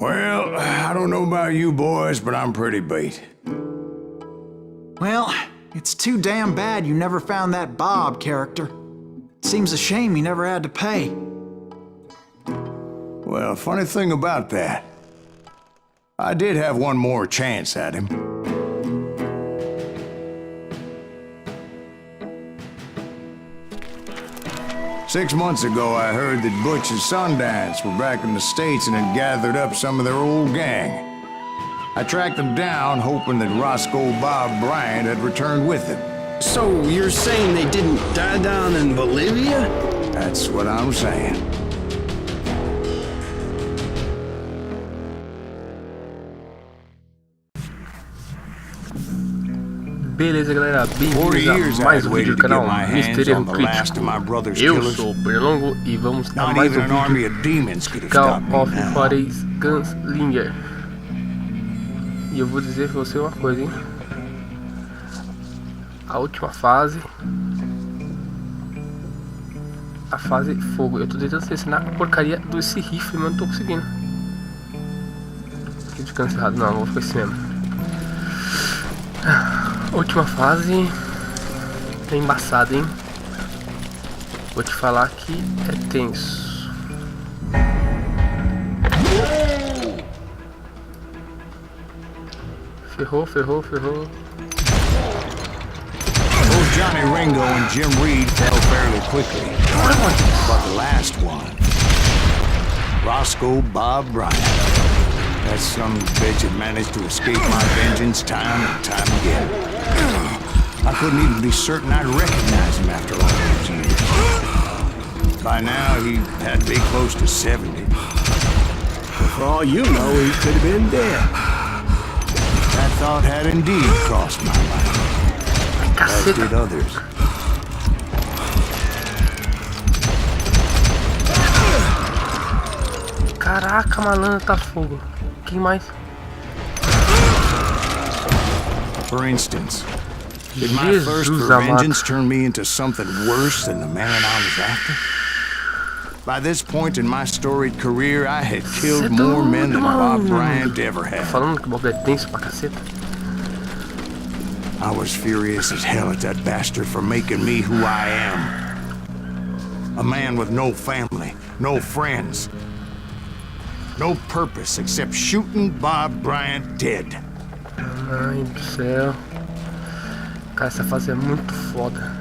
Well, I don't know about you boys, but I'm pretty beat. Well, it's too damn bad you never found that Bob character. Seems a shame you never had to pay. Well, funny thing about that, I did have one more chance at him. Six months ago, I heard that Butch and Sundance were back in the States and had gathered up some of their old gang. I tracked them down, hoping that Roscoe Bob Bryant had returned with them. So you're saying they didn't die down in Bolivia? That's what I'm saying. Beleza, galera, bem-vindos a mais um vídeo do canal Mistério Crítico. Eu sou o Pernelongo e vamos a mais um vídeo Call of Juarez Gunslinger. E eu vou dizer pra você uma coisa, hein? A última fase, a fase fogo. Eu tô tentando selecionar a porcaria desse rifle, mas não tô conseguindo. Aqui de canto errado, não, vou ficar assim mesmo. Última fase é embaçada, hein? Vou te falar que é tenso. Ferrou. Both Johnny Ringo and Jim Reed fell fairly quickly. But the last one, Roscoe Bob Bryant. That son of a bitch had managed to escape my vengeance time and time again. I couldn't even be certain I'd recognize him after all those years. By now, he had to be close to 70. For all you know, he could have been dead. That thought had indeed crossed my mind, as did others. Caraca, malandro, tá fogo. Quem mais? For instance, did my thirst for vengeance turn me into something worse than the man I was after? By this point in my storied career, I had killed more men than Bob Bryant ever had. Falando que Bob é tenso pra caceta. I was furious as hell at that bastard for making me who I am. A man with no family, no friends, no purpose except shooting Bob Bryant dead. Ai do céu. Cara, essa fase é muito foda.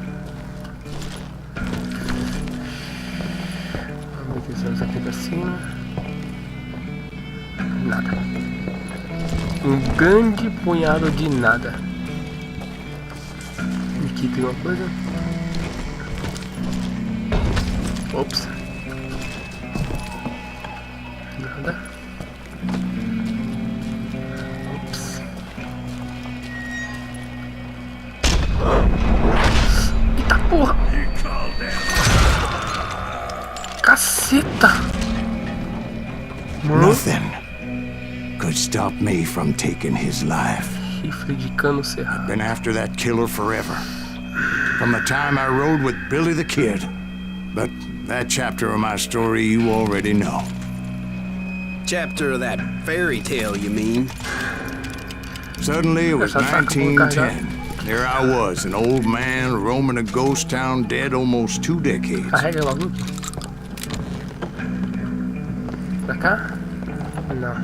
Vamos ver se aqui pra cima. Nada. Um grande punhado de nada. Aqui tem uma coisa. Ops. Nada. Ops. Eita porra! Caceta! Nothing could stop me from taking his life. Rifle de cano cerrado. Been after that killer forever. From the time I rode with Billy the Kid. But that chapter of my story you already know. Chapter of that fairy tale, you mean? Suddenly it was 1910. There I was, an old man roaming a ghost town dead almost 2 decades. Carrega logo. Pra cá? Não.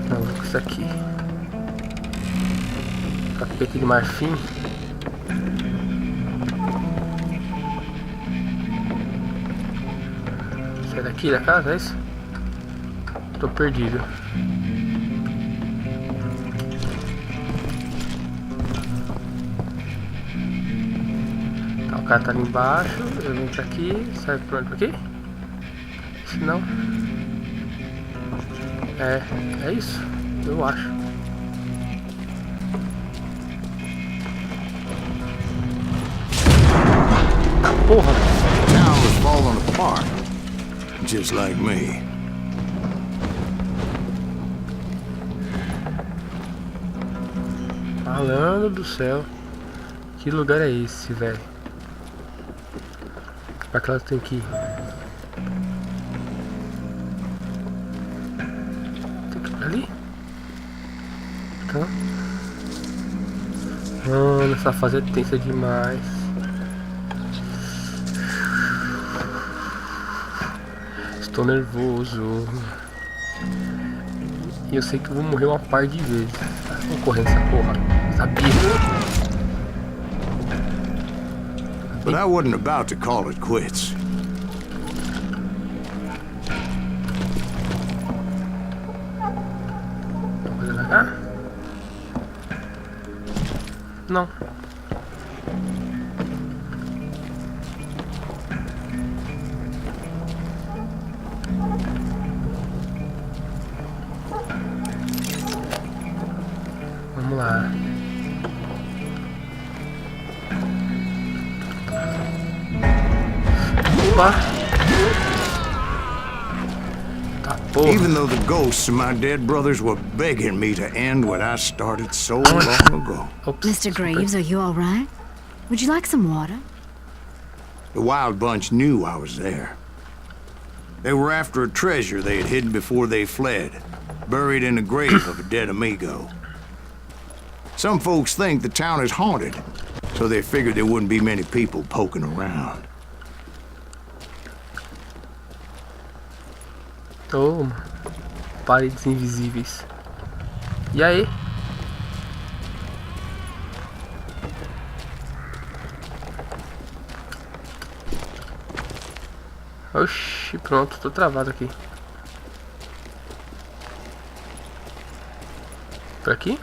Não, vou com isso aqui. Tapete de marfim. Sai daqui da casa, é isso? Tô perdido. Tá, o cara tá ali embaixo. Eu venho pra aqui. Sai por onde? Por aqui? Se não. É isso. Eu acho. Tá porra. The town was falling apart. Just like me. Malandro do céu. Que lugar é esse, velho? Pra que ela tem que ir? Ali? Tá. Mano, essa fase é tensa demais. Estou nervoso. E eu sei que eu vou morrer uma par de vezes. Vou correr nessa porra. Sabia. But I wasn't about to call it quits. Vamos fazer pra cá? Não. Vamos lá. Opa. Tá, porra. Even though the ghosts of my dead brothers were begging me to end what I started so long ago. Oops. Mr. Graves, are you all right? Would you like some water? The wild bunch knew I was there. They were after a treasure they had hidden before they fled, buried in the grave of a dead amigo. Some folks think the town is haunted, so they figured there wouldn't be many people poking around. Toma. Paredes invisíveis. E aí? Oxi, pronto, tô travado aqui. Por aqui?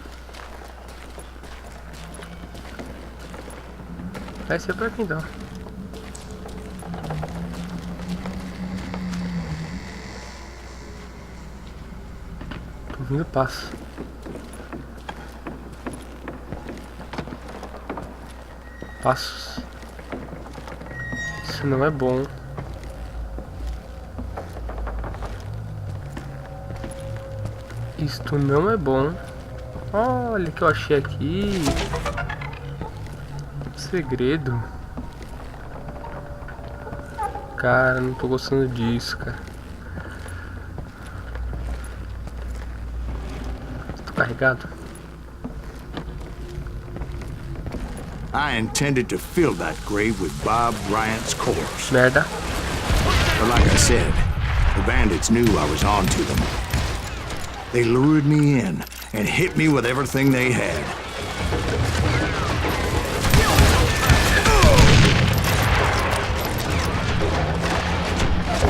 Vai ser por aqui então. Tô ouvindo passo. Passos. Isso não é bom. Isto não é bom. Olha o que eu achei aqui. Segredo. Cara, não tô gostando disso, cara. Tô carregado. I intended to fill that grave with Bob Bryant's corpse. Merda. But like I said, the bandits knew I was on to them. They lured me in and hit me with everything they had.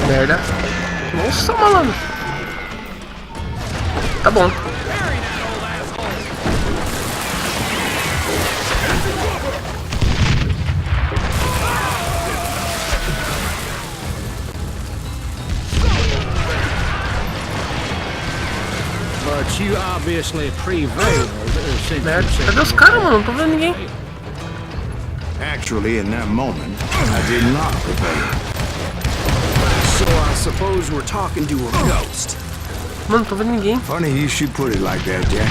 Merda. Nossa, malandro. Tá bom. But you obviously prevailed since Merda. Cadê os caras, mano? Não tô vendo ninguém. Actually, in that moment, I did not prevail. So I suppose we're talking to a ghost. Mano, não tô vendo ninguém. Funny you should put it like that, Jack.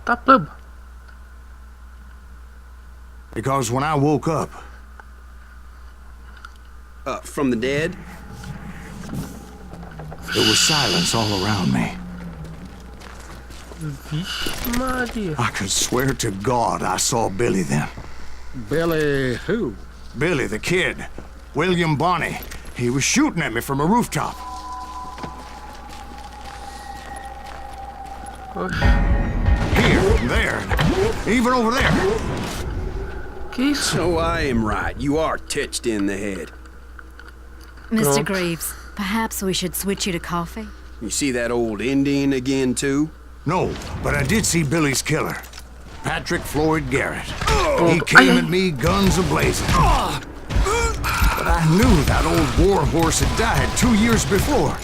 Tá plub. Because when I woke up, From the dead? there was silence all around me. Vixe Maria. I could swear to God I saw Billy then. Billy who? Billy, the kid. William Bonney. He was shooting at me from a rooftop. Oxe. Here, there, even over there. Que isso? So I am right. You are touched in the head. Mr. Pronto. Graves, perhaps we should switch you to coffee? You see that old Indian again, too? No, but I did see Billy's killer. Patrick Floyd Garrett. He Pronto. came Ai, at ai. me guns a-blazing. But I knew that old war horse had died 2 years before.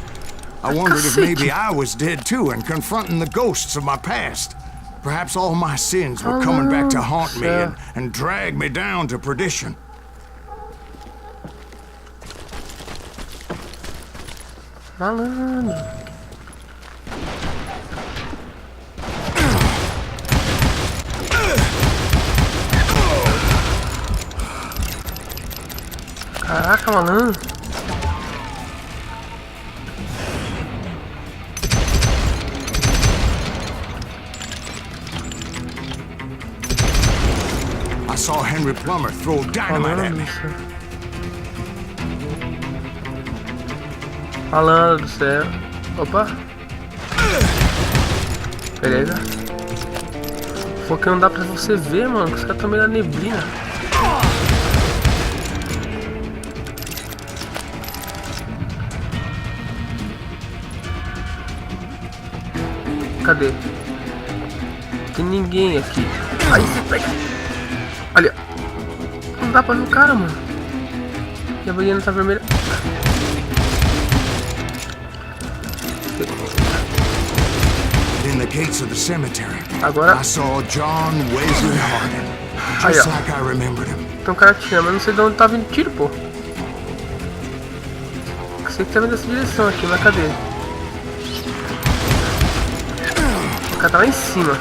I wondered if maybe I was dead too and confronting the ghosts of my past. Perhaps all my sins were coming back to haunt me and drag me down to perdition. Malandro. Caraca, malandro. saw Henry Plummer throw dynamite at me. Malandro do céu. Opa. Beleza. Porque não dá pra você ver, mano. Os caras estão meio na neblina. Cadê? Tem ninguém aqui. Aí, pega. Olha. Não dá pra ver o cara, mano. E a berlina tá vermelha. In the gates of the cemetery, Agora. I saw John Wesley Hardin, Aí, just ó. like I remembered him. Tem um cara aqui, mas não sei de onde tá vindo tiro, pô. Sei que tá vindo dessa direção aqui, mas cadê? O cara tá lá em cima.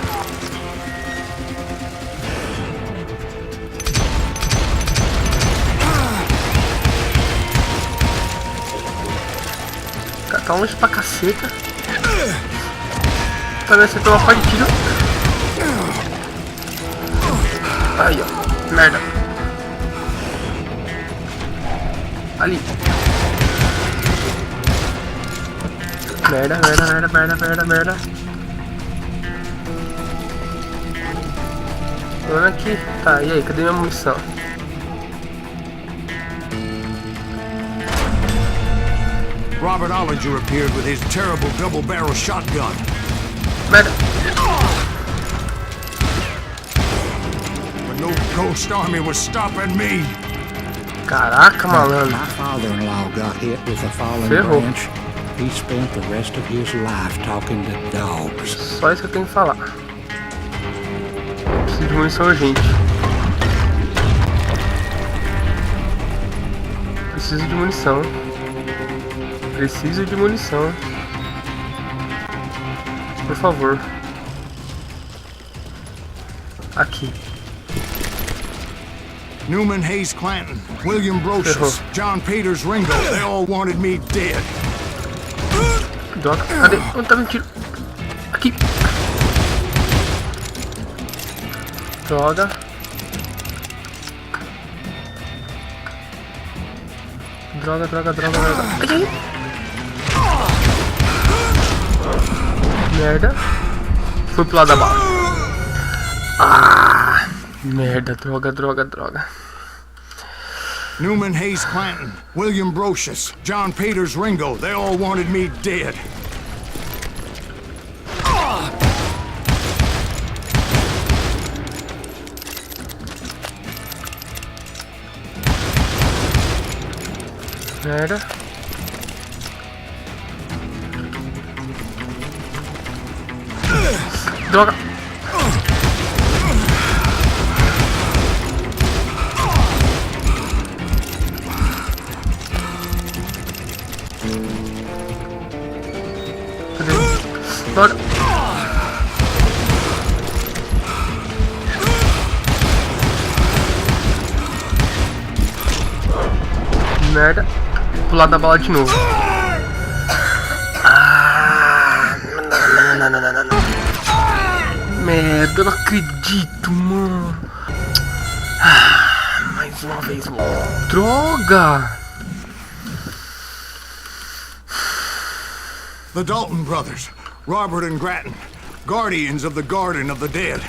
O cara tá longe pra caceta. Também acertou uma parte de tiro. Aí, ó. Merda. Ali. Merda. Vamos aqui. Tá, e aí? Cadê minha munição? Robert Ollinger appeared with his terrible double-barrel shotgun. Merda. But no ghost army was stopping me. Caraca, malandro. My father-in-law got hit with a fallen Ferrou. branch. He spent the rest of his life talking to dogs. Só isso que eu tenho que falar. Preciso de munição urgente. Preciso de munição. Por favor. Aqui. Newman Hayes Clanton, William Brocious, John Peters Ringo, they all wanted me dead. Droga. Cadê? Onde tá vindo tiro? Aqui. Droga. Ai. Merda. Foi pro lado da bala. Ah, merda, droga. Newman Hayes Clanton, William Brocious, John Peters Ringo, they all wanted me dead. Merda. Droga. Cadê? Droga. Merda. Pular da bala de novo. Não. Merda, eu não acredito, mano. Mais uma vez, mano. Droga! The Dalton brothers, Robert and Grattan, guardians of the Garden of the Dead.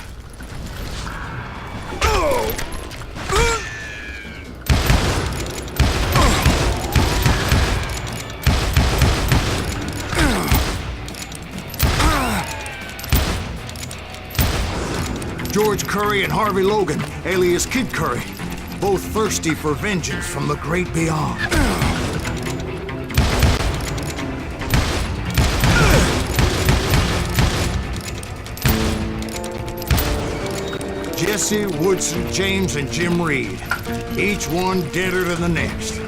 George Curry and Harvey Logan, alias Kid Curry, both thirsty for vengeance from the great beyond. Jesse, Woodson, James, and Jim Reed, each one deader than the next.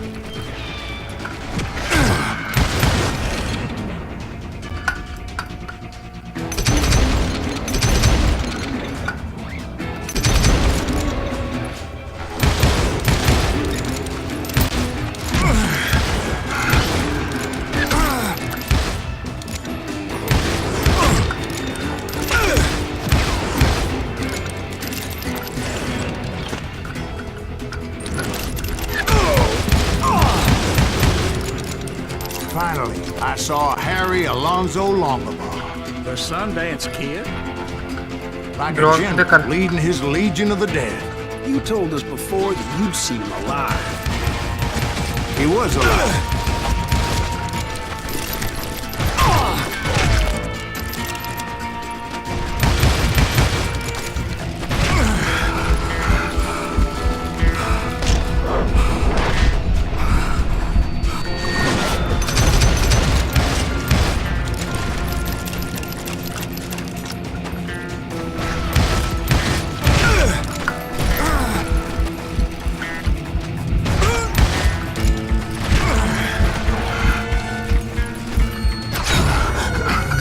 Finally, I saw Harry Alonzo Longabaugh. The Sundance Kid? Like a general leading his legion of the dead. You told us before that you'd seen him alive. He was alive.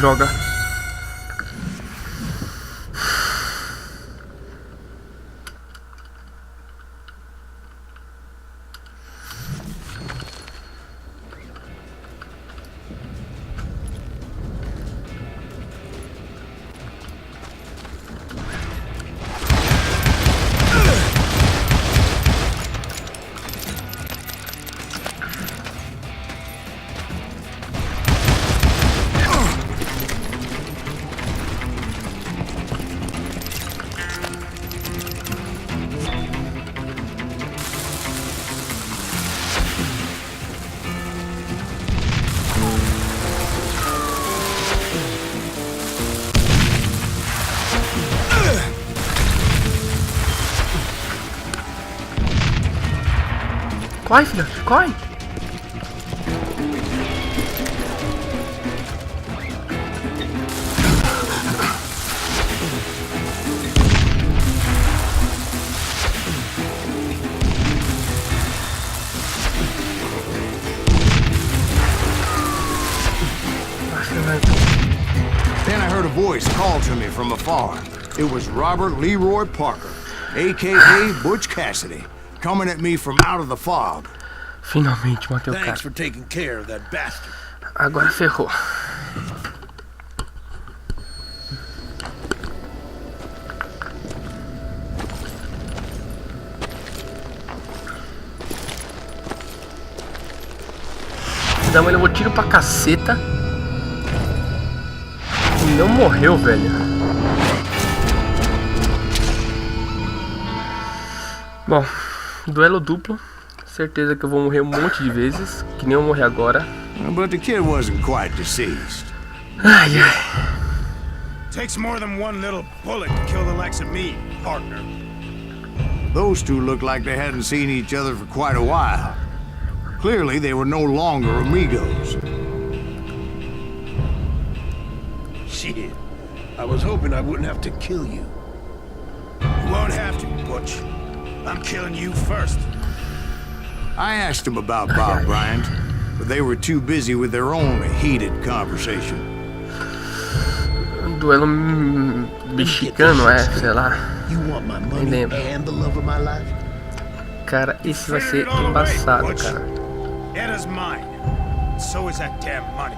Droga. Corre, filho, corre! Then I heard a voice call to me from afar. It was Robert Leroy Parker, a.k.a. Butch Cassidy, coming at me from out of the fog. Finalmente matei o cara. Thanks for taking care of that bastard. Agora ferrou. Esse daí levou tiro pra caceta. E não morreu, velho. Bom, duelo duplo. Certeza que eu vou morrer um monte de vezes, que nem eu morri agora. But the kid wasn't quite deceased. Ai, ai. Takes more than one little bullet to kill the likes of me, partner. Those two looked like they hadn't seen each other for quite a while. Clearly, they were no longer amigos. Shit. I was hoping I wouldn't have to kill you. You won't have to, Butch. I'm killing you first. I asked them about Bob Bryant, but they were too busy with their own heated conversation. Duelo mexicano, sei lá. You want my money and the love of my life? Cara, esse vai ser embaçado, cara. Anna's mine. So is that damn money.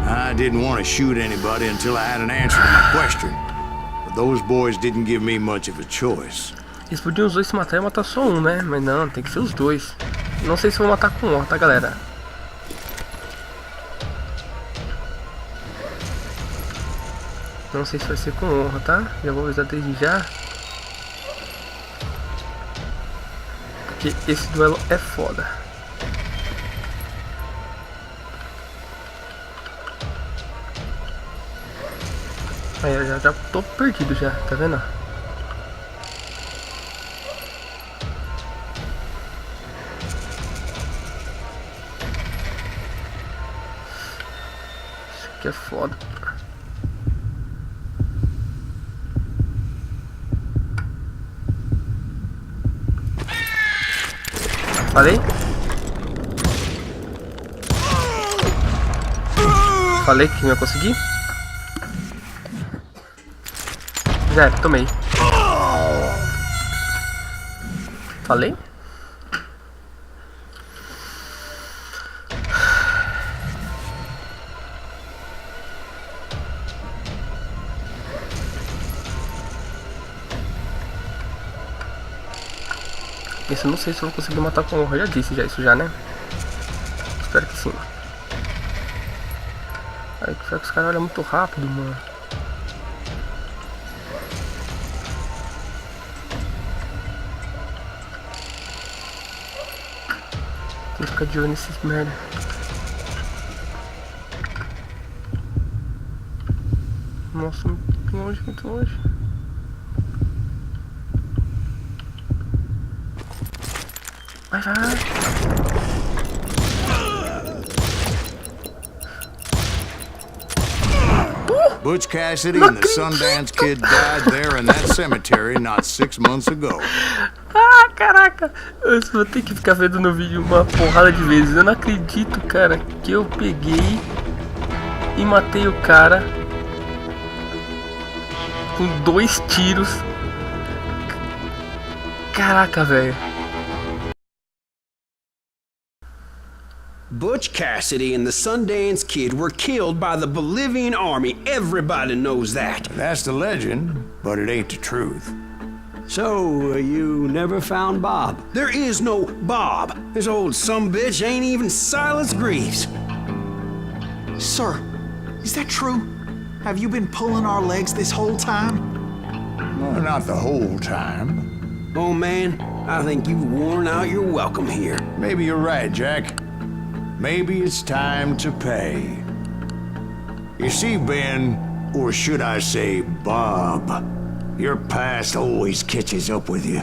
I didn't want to shoot anybody until I had an answer to my question, but those boys didn't give me much of a choice. Eles podiam os dois se matar e matar só um, né? Mas não, tem que ser os dois. Não sei se vou matar com honra, tá, galera? Não sei se vai ser com honra, tá? Já vou avisar desde já. Porque esse duelo é foda. Aí eu já tô perdido já, tá vendo? Que é foda. Falei? Falei que não ia conseguir? Já é, tomei. Falei? Esse eu não sei se eu vou conseguir matar com honra. Eu já disse já isso já, né? Espero que sim. Ai, que os caras olham muito rápido, mano. Tem que ficar de olho nesses merda. Nossa, muito longe, muito longe. Vai, vai. Butch Cassidy and the Sundance Kid died there in that cemetery not 6 months ago. Ah, caraca. Eu vou ter que ficar vendo no vídeo uma porrada de vezes. Eu não acredito, cara, que eu peguei e matei o cara com 2 tiros. Caraca, velho. Butch Cassidy and the Sundance Kid were killed by the Bolivian army. Everybody knows that. That's the legend, but it ain't the truth. So, you never found Bob? There is no Bob. This old sumbitch ain't even Silas Greaves. Sir, is that true? Have you been pulling our legs this whole time? Well, not the whole time. Oh man, I think you've worn out your welcome here. Maybe you're right, Jack. Maybe it's time to pay. You see, Ben, or should I say Bob, your past always catches up with you.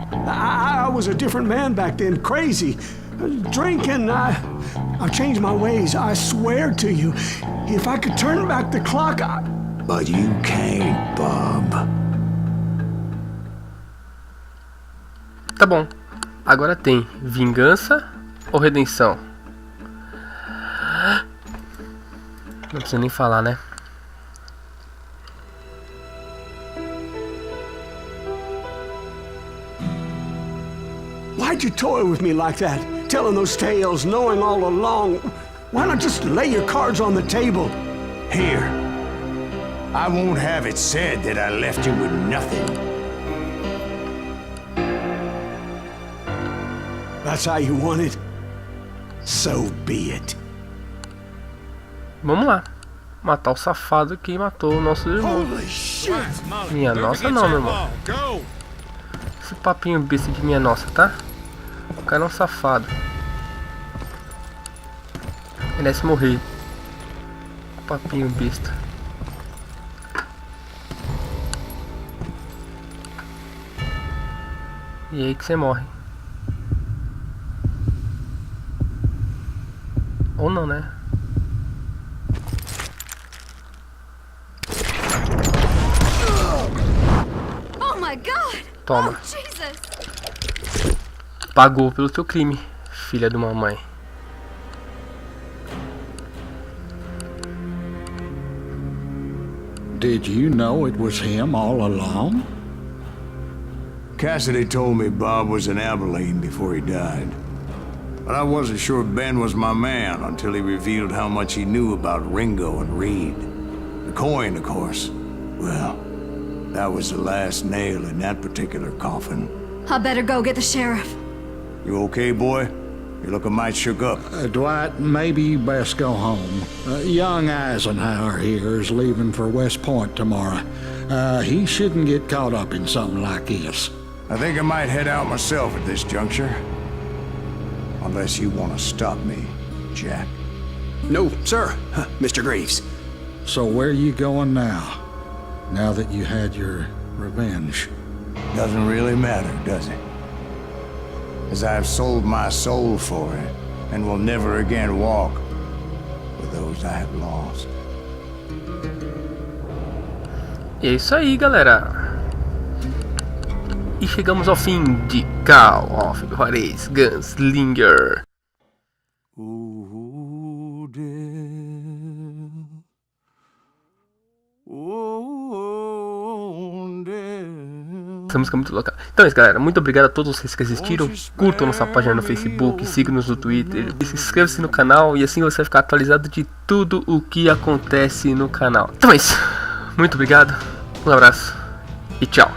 I was a different man back then, crazy. Drinking, I've changed my ways, I swear to you. If I could turn back the clock, But you can't, Bob. Tá bom. Agora tem vingança ou redenção? Não precisa nem falar, né? why'd you toy with me like that? Telling those tales, knowing all along. Why not just lay your cards on the table? Here. I won't have it said that I left you with nothing. That's how you want it? So be it. Vamos lá. Matar o safado que matou o nosso irmão. Minha nossa não, meu irmão. Esse papinho besta de minha nossa, tá? O cara é um safado. Merece morrer. Papinho besta. E aí que você morre. Ou não, né? Oh my God! Toma. Oh, Jesus! Pagou pelo seu crime, filha de uma mãe. Did you know it was him all along? Cassidy told me Bob was in Abilene before he died. But I wasn't sure Ben was my man until he revealed how much he knew about Ringo and Reed. The coin, of course. Well, that was the last nail in that particular coffin. I better go get the sheriff. You okay, boy? You're looking mighty shook up. Dwight, maybe you best go home. Young Eisenhower here is leaving for West Point tomorrow. He shouldn't get caught up in something like this. I think I might head out myself at this juncture. Unless you want to stop me, Jack. No, sir, Mr. Greaves. So where are you going now? Now that you had your revenge? Doesn't really matter, does it? As I've sold my soul for it, and will never again walk with those I have lost. E é isso aí, galera. E chegamos ao fim de Call of Juarez Gunslinger. Essa música é muito louca. Então é isso, galera. Muito obrigado a todos vocês que assistiram. Curtam nossa página no Facebook, sigam-nos no Twitter, inscreva-se no canal e assim você vai ficar atualizado de tudo o que acontece no canal. Então é isso. Muito obrigado. Um abraço e tchau.